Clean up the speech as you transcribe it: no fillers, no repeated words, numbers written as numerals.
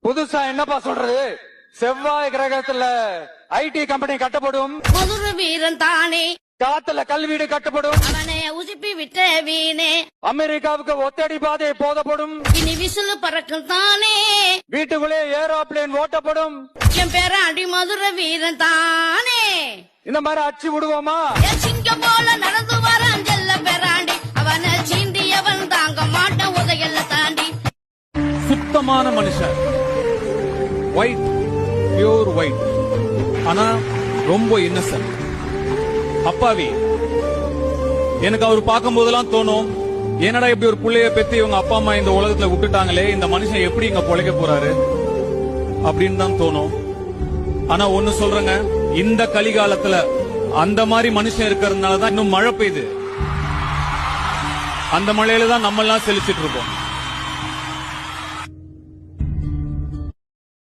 புதுசா என்னப்பா சொல்றது? செவ்வாய் கிரகத்துல ஐடி கம்பெனி கட்டப்படும். மதுர வீரன் தானே. காத்துல கல்வீடு கட்டப்படும். அவனை உசுப்பி விட்ட வீணே. அமெரிக்காவுக்கு ஒத்தடி பாதை போதப்படும். இனி விசிலு பறக்கும் தானே. வீட்டுக்குள்ளே ஏரோப்ளேன் ஓட்டப்படும். என் பேராண்டி மதுர வீரன் தானே. இந்த மாதிரி அடிச்சு விடுவோமா? என் சிங்கம் போல நடந்து வரான் செல்ல பேராண்டி. அவனை சீண்டியவன் தாங்க மாட்டான் உதையல்ல தாண்டி. சுத்தமான மனுஷன், ஒயிட், பியூர் ஒயிட், ஆனா ரொம்ப இன்னசென்ட். அப்பாவி. எனக்கு அவர் பார்க்கும் போதெல்லாம் தோணும், என்னடா இப்படி ஒரு புள்ளைய பெத்து இவங்க அப்பா அம்மா இந்த உலகத்துல விட்டுட்டாங்களே, இந்த மனுஷன் எப்படி இங்க பொழைக்க போறாரு அப்படின்னு தான் தோணும். ஆனா ஒண்ணு சொல்றேங்க, இந்த கலிகாலத்துல அந்த மாதிரி மனுஷன் இருக்கிறதுனாலதான் இன்னும் மழை பெய்யுது. அந்த மழையில தான் நம்ம எல்லாம் செழிச்சிட்டு இருப்போம்.